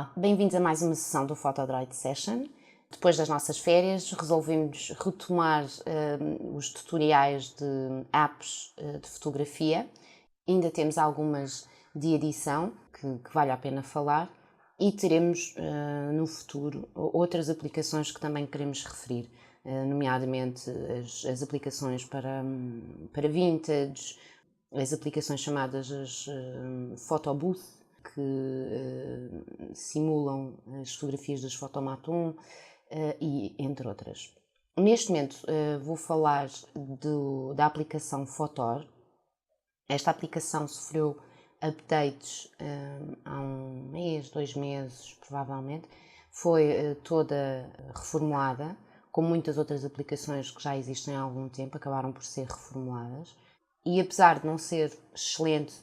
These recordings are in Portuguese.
Olá, bem-vindos a mais uma sessão do Photodroid Session. Depois das nossas férias, resolvemos retomar os tutoriais de apps de fotografia. Ainda temos algumas de edição que vale a pena falar e teremos no futuro outras aplicações que também queremos referir, nomeadamente as aplicações para vintage, as aplicações chamadas as photobooth, que simulam as fotografias das Photomaton e entre outras. Neste momento vou falar da aplicação Photor. Esta aplicação sofreu updates há um mês, 2 meses provavelmente. Foi toda reformulada, como muitas outras aplicações que já existem há algum tempo, acabaram por ser reformuladas. E apesar de não ser excelente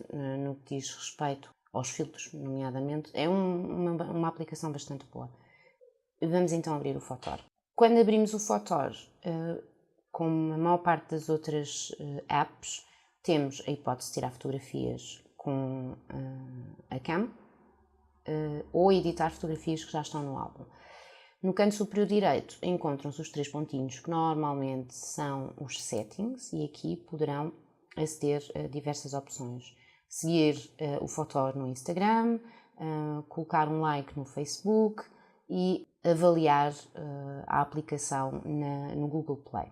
no que diz respeito aos filtros, nomeadamente, é uma aplicação bastante boa. Vamos então abrir o Photor. Quando abrimos o Photor, como a maior parte das outras apps, temos a hipótese de tirar fotografias com a cam ou editar fotografias que já estão no álbum. No canto superior direito encontram-se os 3 pontinhos que normalmente são os settings e aqui poderão aceder a diversas opções. Seguir o Photor no Instagram, colocar um like no Facebook e avaliar a aplicação no Google Play.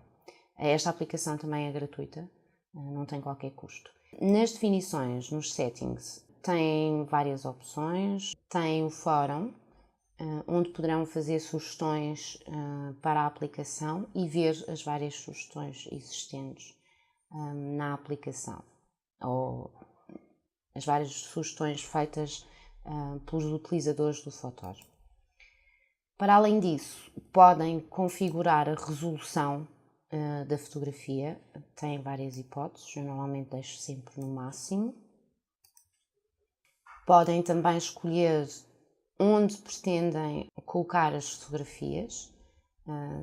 Esta aplicação também é gratuita, não tem qualquer custo. Nas definições, nos settings, tem várias opções. Tem o fórum, onde poderão fazer sugestões para a aplicação e ver as várias sugestões existentes na aplicação, ou as várias sugestões feitas pelos utilizadores do Photor. Para além disso, podem configurar a resolução da fotografia. Tem várias hipóteses, eu normalmente deixo sempre no máximo. Podem também escolher onde pretendem colocar as fotografias,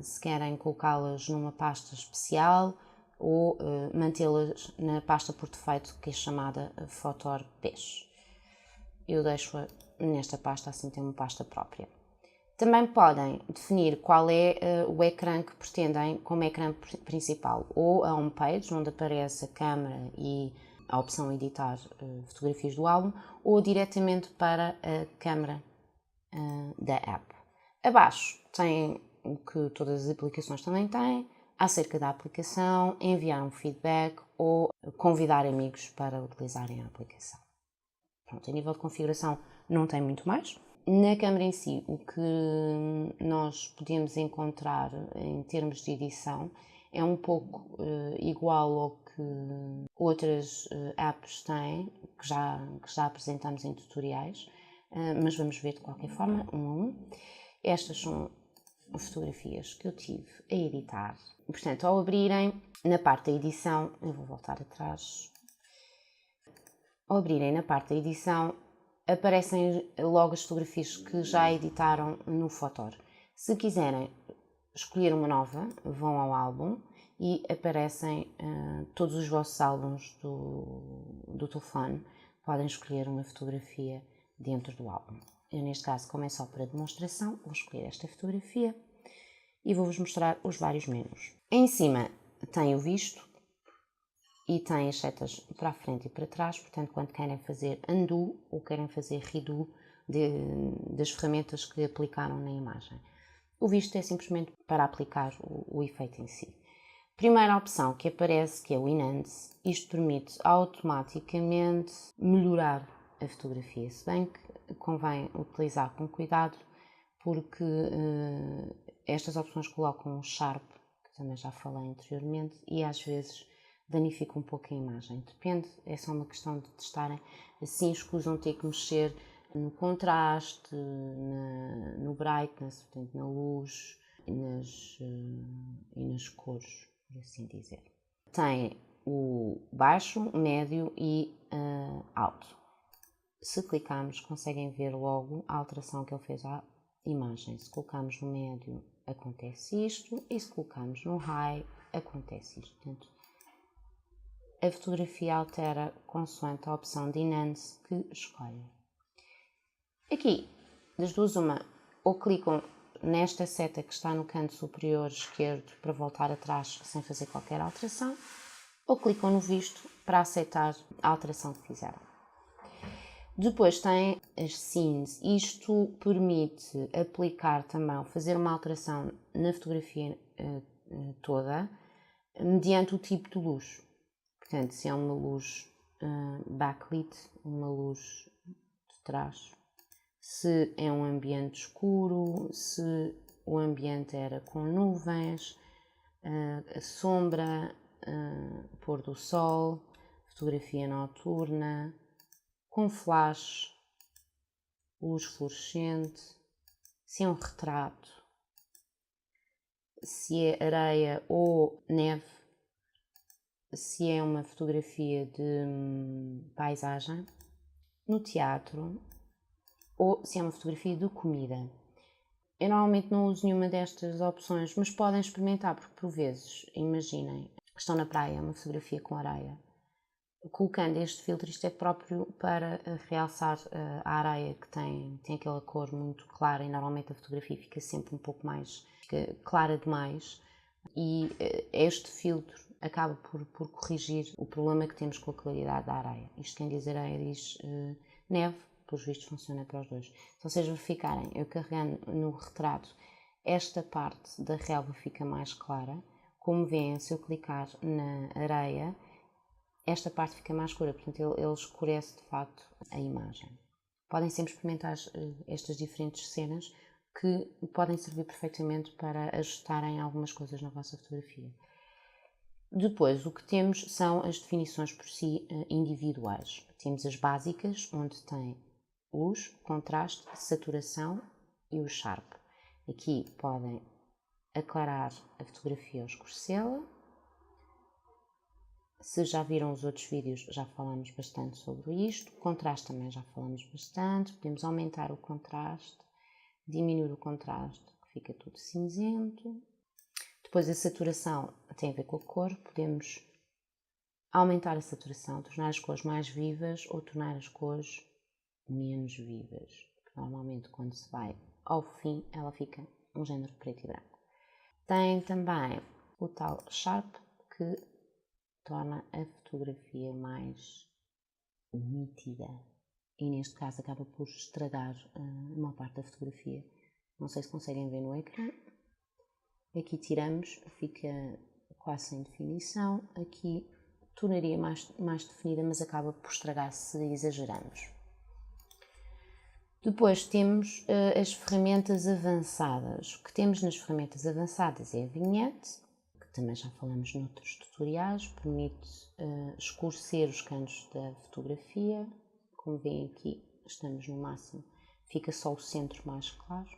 se querem colocá-las numa pasta especial ou mantê-las na pasta por defeito, que é chamada Photor Pesh. Eu deixo-a nesta pasta, assim tem uma pasta própria. Também podem definir qual é o ecrã que pretendem como ecrã principal, ou a homepage, onde aparece a câmera e a opção editar fotografias do álbum, ou diretamente para a câmera da app. Abaixo tem o que todas as aplicações também têm, acerca da aplicação, enviar um feedback ou convidar amigos para utilizarem a aplicação. Pronto, a nível de configuração não tem muito mais. Na câmera em si, o que nós podemos encontrar em termos de edição é um pouco igual ao que outras apps têm, que já apresentamos em tutoriais, mas vamos ver de qualquer forma, um a um. Estas são fotografias que eu tive a editar. Portanto, ao abrirem na parte da edição, eu vou voltar atrás. Ao abrirem na parte da edição, aparecem logo as fotografias que já editaram no Photor. Se quiserem escolher uma nova, vão ao álbum e aparecem todos os vossos álbuns do telefone. Podem escolher uma fotografia dentro do álbum. Eu, neste caso, como é só para demonstração, vou escolher esta fotografia e vou-vos mostrar os vários menus. Em cima tem o visto e tem as setas para a frente e para trás, portanto, quando querem fazer undo ou querem fazer redo das ferramentas que aplicaram na imagem. O visto é simplesmente para aplicar o efeito em si. Primeira opção que aparece, que é o Enhance, isto permite automaticamente melhorar a fotografia, se bem que convém utilizar com cuidado, porque estas opções colocam um Sharp, que também já falei anteriormente, e às vezes danifica um pouco a imagem. Depende, é só uma questão de testarem. Assim escusam ter que mexer no contraste, no brightness, portanto na luz e nas cores, por assim dizer. Tem o baixo, médio e alto. Se clicarmos, conseguem ver logo a alteração que ele fez à imagem. Se colocarmos no médio, acontece isto, e se colocarmos no high, acontece isto. Portanto, a fotografia altera consoante a opção de Enhance que escolhem. Aqui Das duas, uma, ou clicam nesta seta que está no canto superior esquerdo para voltar atrás sem fazer qualquer alteração, ou clicam no visto para aceitar a alteração que fizeram. Depois tem as scenes. Isto permite aplicar também, ou fazer uma alteração na fotografia toda, mediante o tipo de luz. Portanto, se é uma luz backlit, uma luz de trás, se é um ambiente escuro, se o ambiente era com nuvens, a sombra, pôr do sol, fotografia noturna, com flash, luz fluorescente, se é um retrato, se é areia ou neve, se é uma fotografia de paisagem, no teatro, ou se é uma fotografia de comida. Eu normalmente não uso nenhuma destas opções, mas podem experimentar, porque por vezes, imaginem, estão na praia, uma fotografia com areia. Colocando este filtro, isto é próprio para realçar a areia, que tem aquela cor muito clara, e normalmente a fotografia fica sempre um pouco mais clara demais, e este filtro acaba por corrigir o problema que temos com a claridade da areia. Isto quem diz areia diz neve, pelos vistos funciona para os dois. Se vocês verificarem, eu carregando no retrato, esta parte da relva fica mais clara. Como veem, se eu clicar na areia, esta parte fica mais escura, portanto ele escurece de facto a imagem. Podem sempre experimentar estas diferentes cenas, que podem servir perfeitamente para ajustarem algumas coisas na vossa fotografia. Depois, o que temos são as definições por si individuais. Temos as básicas, onde tem luz, contraste, saturação e o Sharp. Aqui podem aclarar a fotografia ou escurecê-la. Se já viram os outros vídeos, já falamos bastante sobre isto. Contraste também já falamos bastante. Podemos aumentar o contraste, diminuir o contraste, que fica tudo cinzento. Depois a saturação tem a ver com a cor. Podemos aumentar a saturação, tornar as cores mais vivas ou tornar as cores menos vivas. Normalmente quando se vai ao fim, ela fica um género preto e branco. Tem também o tal Sharp, que torna a fotografia mais nítida e neste caso acaba por estragar uma parte da fotografia. Não sei se conseguem ver no ecrã. Aqui tiramos, fica quase sem definição. Aqui tornaria mais definida, mas acaba por estragar se exageramos. Depois temos as ferramentas avançadas. O que temos nas ferramentas avançadas é a vignette, também já falamos noutros tutoriais, permite escurecer os cantos da fotografia. Como veem aqui, estamos no máximo, fica só o centro mais claro.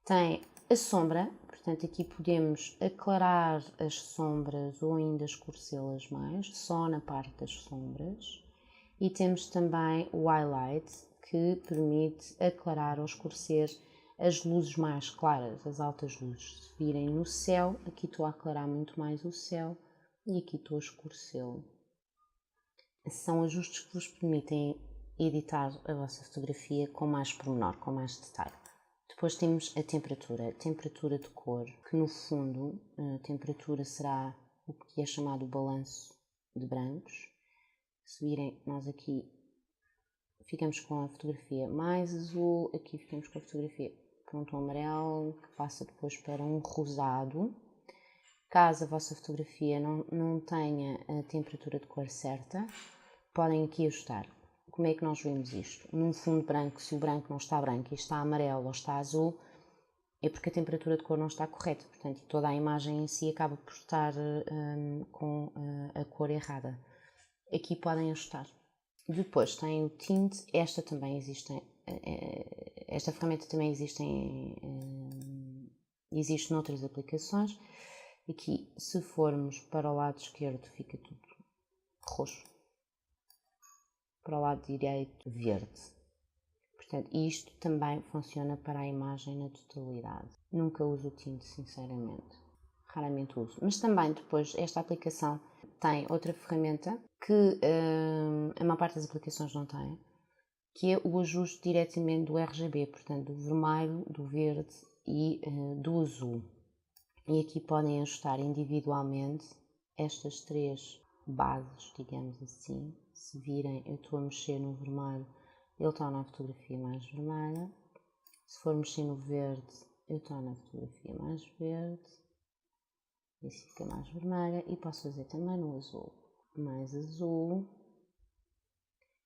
Tem a sombra, portanto aqui podemos aclarar as sombras ou ainda escurecê-las mais, só na parte das sombras. E temos também o highlight, que permite aclarar ou escurecer as luzes mais claras, as altas luzes. Se virem no céu, aqui estou a aclarar muito mais o céu e aqui estou a escurecê-lo. São ajustes que vos permitem editar a vossa fotografia com mais pormenor, com mais detalhe. Depois temos a temperatura de cor, que no fundo a temperatura será o que é chamado o balanço de brancos. Se virem, nós aqui ficamos com a fotografia mais azul, aqui ficamos com a fotografia com um tom amarelo, que passa depois para um rosado. Caso a vossa fotografia não tenha a temperatura de cor certa, podem aqui ajustar. Como é que nós vemos isto? Num fundo branco, se o branco não está branco e está amarelo ou está azul, é porque a temperatura de cor não está correta. Portanto, toda a imagem em si acaba por estar com a cor errada. Aqui podem ajustar. Depois tem o tint, esta ferramenta também existe noutras aplicações. Aqui, se formos para o lado esquerdo, fica tudo roxo, para o lado direito, verde. Portanto, isto também funciona para a imagem na totalidade. Nunca uso o tint, sinceramente, raramente uso. Mas também depois esta aplicação tem outra ferramenta que a maior parte das aplicações não tem, que é o ajuste diretamente do RGB, portanto do vermelho, do verde e do azul. E aqui podem ajustar individualmente estas 3 bases, digamos assim. Se virem, eu estou a mexer no vermelho, ele torna a fotografia mais vermelha. Se for mexer no verde, eu torno a fotografia mais verde. Isso fica mais vermelha. E posso fazer também no azul. Mais azul,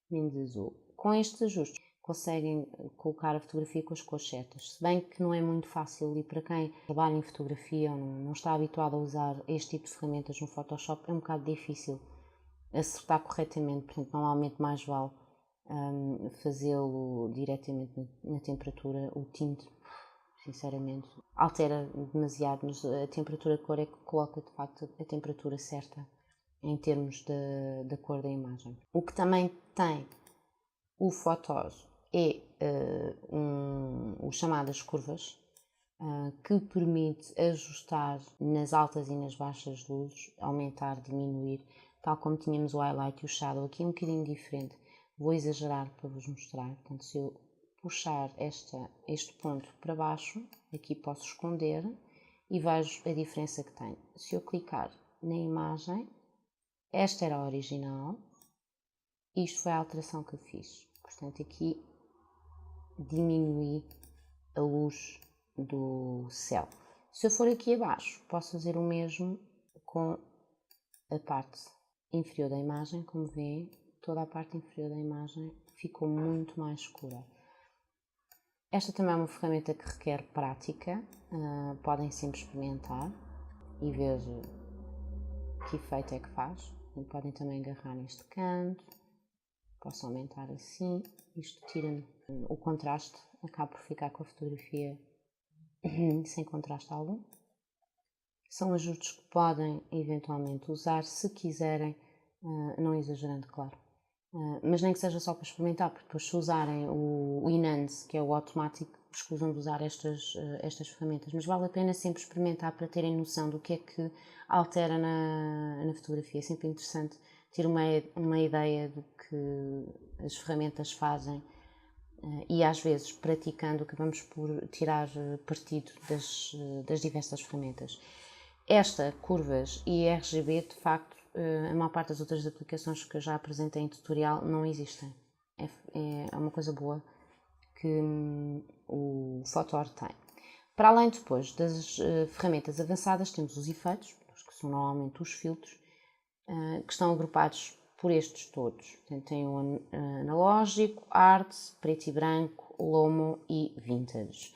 menos azul. Com estes ajustes, conseguem colocar a fotografia com as cores certas. Se bem que não é muito fácil e para quem trabalha em fotografia ou não está habituado a usar este tipo de ferramentas no Photoshop, é um bocado difícil acertar corretamente. Portanto, normalmente mais vale fazê-lo diretamente na temperatura. O tinte, sinceramente, altera demasiado, mas a temperatura de cor é que coloca de facto a temperatura certa em termos da cor da imagem. O que também tem o Photos é os chamadas curvas, que permite ajustar nas altas e nas baixas luzes, aumentar, diminuir, tal como tínhamos o highlight e o shadow. Aqui é um bocadinho diferente, vou exagerar para vos mostrar. Portanto, se eu puxar este ponto para baixo, aqui posso esconder e vejo a diferença que tem. Se eu clicar na imagem, esta era a original, isto foi a alteração que eu fiz. Portanto, aqui diminui a luz do céu. Se eu for aqui abaixo, posso fazer o mesmo com a parte inferior da imagem. Como veem, toda a parte inferior da imagem ficou muito mais escura. Esta também é uma ferramenta que requer prática. Podem sempre experimentar e ver que efeito é que faz. Podem também agarrar neste canto. Posso aumentar assim. Isto tira-me o contraste. Acabo por ficar com a fotografia sem contraste algum. São ajustes que podem eventualmente usar se quiserem, não exagerando, claro. Mas nem que seja só para experimentar, porque depois se usarem o Enhance, que é o automático, escusam de usar estas ferramentas. Mas vale a pena sempre experimentar para terem noção do que é que altera na fotografia. É sempre interessante ter uma ideia do que as ferramentas fazem. E às vezes, praticando, acabamos por tirar partido das diversas ferramentas. Esta, curvas e RGB, de facto, a maior parte das outras aplicações que eu já apresentei em tutorial não existem. É uma coisa boa que o Photor tem. Para além depois das ferramentas avançadas, temos os efeitos, que são normalmente os filtros, que estão agrupados por estes todos. Portanto, tem o analógico, art, preto e branco, lomo e vintage.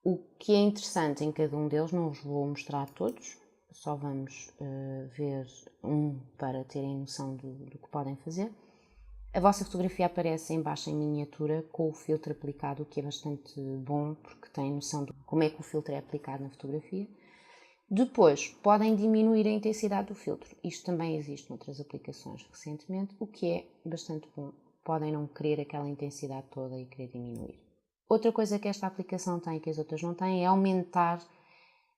O que é interessante em cada um deles, não os vou mostrar todos, só vamos ver um para terem noção do que podem fazer. A vossa fotografia aparece em baixo em miniatura com o filtro aplicado, o que é bastante bom, porque têm noção de como é que o filtro é aplicado na fotografia. Depois, podem diminuir a intensidade do filtro. Isto também existe noutras aplicações recentemente, o que é bastante bom. Podem não querer aquela intensidade toda e querer diminuir. Outra coisa que esta aplicação tem e que as outras não têm é aumentar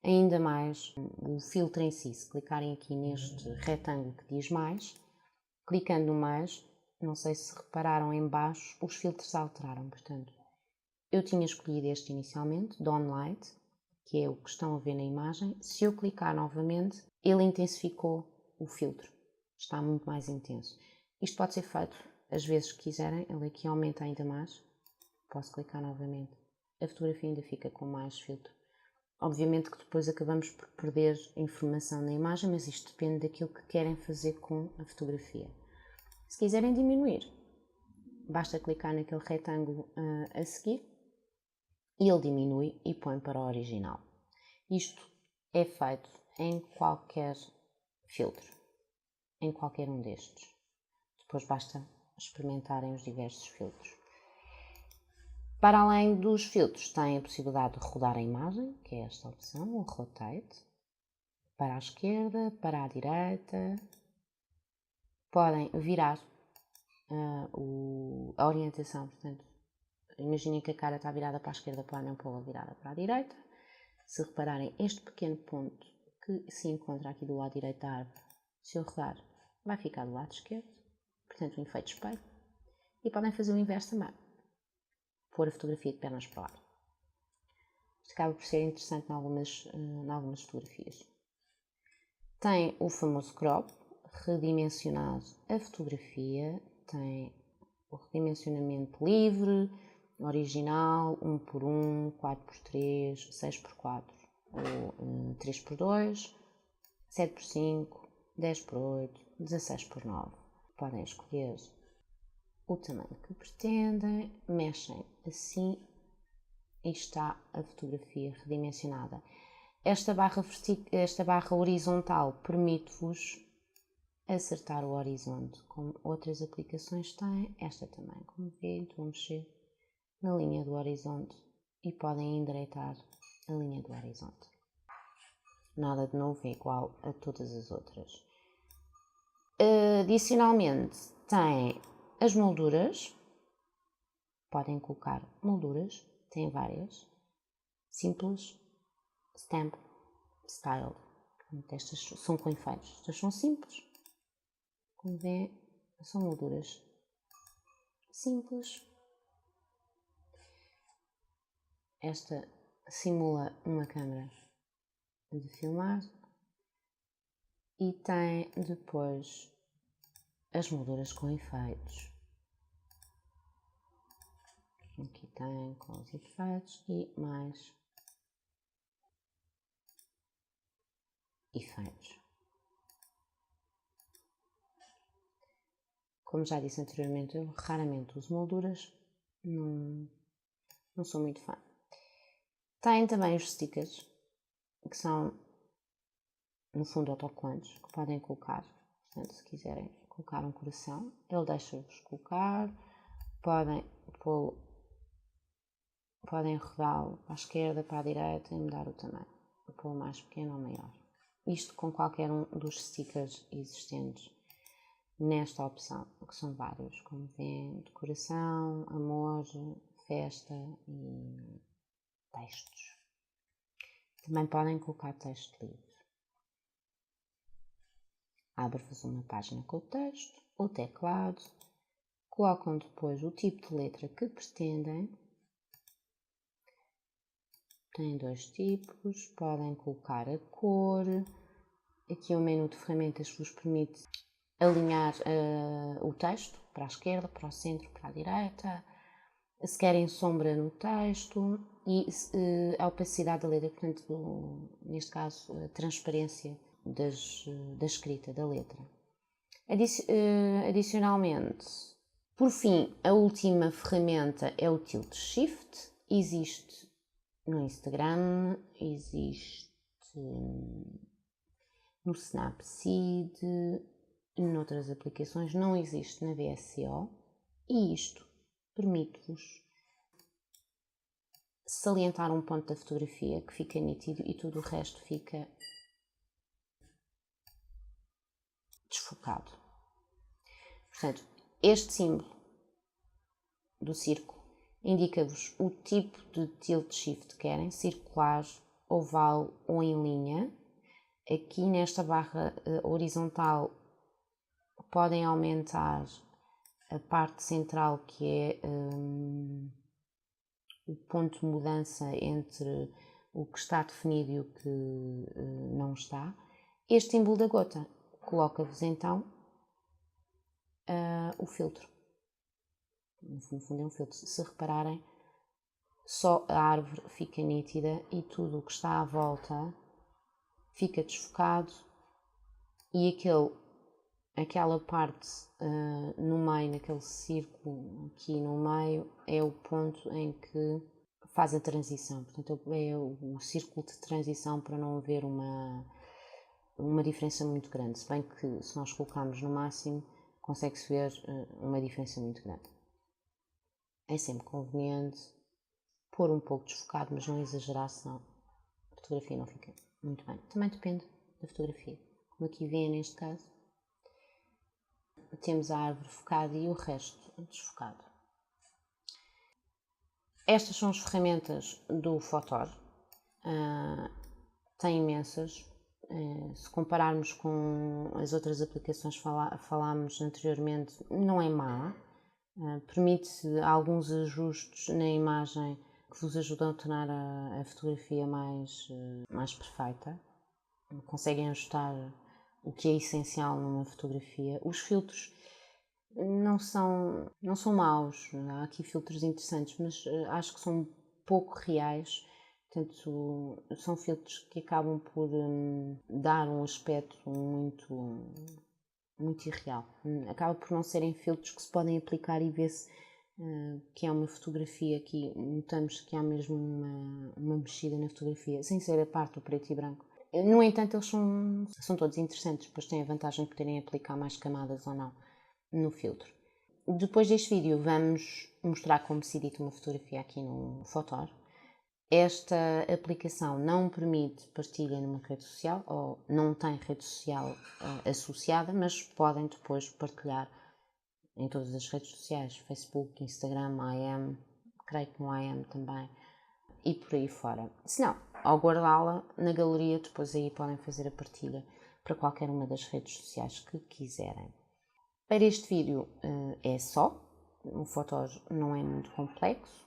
ainda mais o filtro em si. Se clicarem aqui neste retângulo que diz mais, clicando no mais, não sei se repararam em baixo, os filtros alteraram. Portanto, eu tinha escolhido este inicialmente, Dawn Light, que é o que estão a ver na imagem. Se eu clicar novamente, ele intensificou o filtro. Está muito mais intenso. Isto pode ser feito às vezes que quiserem. Ele aqui aumenta ainda mais. Posso clicar novamente. A fotografia ainda fica com mais filtro. Obviamente que depois acabamos por perder informação na imagem, mas isto depende daquilo que querem fazer com a fotografia. Se quiserem diminuir, basta clicar naquele retângulo a seguir e ele diminui e põe para o original. Isto é feito em qualquer filtro, em qualquer um destes. Depois basta experimentarem os diversos filtros. Para além dos filtros, têm a possibilidade de rodar a imagem, que é esta opção, o Rotate, para a esquerda, para a direita. Podem virar a orientação, portanto, imaginem que a cara está virada para a esquerda, podem pô-la virada para a direita. Se repararem, este pequeno ponto que se encontra aqui do lado direito da árvore, se eu rodar, vai ficar do lado esquerdo, portanto, um efeito espelho. e podem fazer o inverso também, pôr a fotografia de pernas para o ar. Isto acaba por ser interessante em algumas fotografias. Tem o famoso crop, redimensionado a fotografia, tem o redimensionamento livre, original, 1x1, 4x3, 6x4 ou 3x2, 7x5, 10x8, 16x9. Podem escolher o tamanho que pretendem, mexem assim e está a fotografia redimensionada. Esta barra horizontal permite-vos acertar o horizonte, como outras aplicações têm, esta também. Como veem, estou a mexer na linha do horizonte e podem endireitar a linha do horizonte. Nada de novo, é igual a todas as outras. Adicionalmente, tem as molduras, podem colocar molduras, tem várias, simples, stamp, style. Estas são com efeitos, estas são simples. Como vê, são molduras simples. Esta simula uma câmera de filmar e tem depois as molduras com efeitos. Aqui tem com os efeitos e mais efeitos. Como já disse anteriormente, eu raramente uso molduras, não sou muito fã. Tem também os stickers, que são, no fundo, autocolantes, que podem colocar. Portanto, se quiserem colocar um coração, ele deixa-vos colocar, podem rodá-lo para a esquerda, para a direita e mudar o tamanho, pô-lo mais pequeno ou maior. Isto com qualquer um dos stickers existentes nesta opção, que são vários, como vêem, decoração, amor, festa e textos. Também podem colocar texto livre. Abre-vos uma página com o texto, o teclado, colocam depois o tipo de letra que pretendem. Tem dois tipos, podem colocar a cor. Aqui o menu de ferramentas vos permite alinhar o texto para a esquerda, para o centro, para a direita. Se querem sombra no texto e a opacidade da letra, portanto, neste caso, a transparência da escrita da letra. Adicionalmente, por fim, a última ferramenta é o Tilt Shift. Existe no Instagram, existe no Snapseed, noutras aplicações, não existe na VSCO e isto permite-vos salientar um ponto da fotografia que fica nítido e tudo o resto fica desfocado. Portanto, este símbolo do círculo indica-vos o tipo de tilt shift que querem, circular, oval ou em linha. Aqui nesta barra horizontal podem aumentar a parte central, que é o ponto de mudança entre o que está definido e o que não está. Este símbolo da gota coloca-vos então o filtro. No fundo é um filtro. Se repararem, só a árvore fica nítida e tudo o que está à volta fica desfocado e aquela parte no meio, naquele círculo aqui no meio, é o ponto em que faz a transição. Portanto, é o círculo de transição para não haver uma diferença muito grande. Se bem que se nós colocarmos no máximo, consegue-se ver uma diferença muito grande. É sempre conveniente pôr um pouco desfocado, mas não exagerar, senão a fotografia não fica muito bem. Também depende da fotografia. Como aqui vêem neste caso, temos a árvore focada e o resto desfocado. Estas são as ferramentas do Photor. Tem imensas. Se compararmos com as outras aplicações que falámos anteriormente, não é má. Permite alguns ajustes na imagem que vos ajudam a tornar a fotografia mais perfeita. Conseguem ajustar o que é essencial numa fotografia. Os filtros não são maus, há aqui filtros interessantes, mas acho que são pouco reais. Portanto, são filtros que acabam por dar um aspecto muito irreal. Acaba por não serem filtros que se podem aplicar e ver-se que é uma fotografia aqui, notamos que há mesmo uma mexida na fotografia, sem ser a parte do preto e branco. No entanto, eles são todos interessantes, pois têm a vantagem de poderem aplicar mais camadas ou não no filtro. Depois deste vídeo vamos mostrar como se edita uma fotografia aqui no Photor. Esta aplicação não permite partilha numa rede social ou não tem rede social associada, mas podem depois partilhar em todas as redes sociais, Facebook, Instagram, IM, creio que no IM também, e por aí fora. Se não, ao guardá-la na galeria, depois aí podem fazer a partilha para qualquer uma das redes sociais que quiserem. Para este vídeo é só, o Photor não é muito complexo.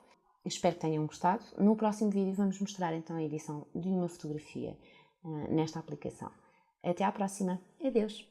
Espero que tenham gostado. No próximo vídeo vamos mostrar então a edição de uma fotografia nesta aplicação. Até à próxima. Adeus!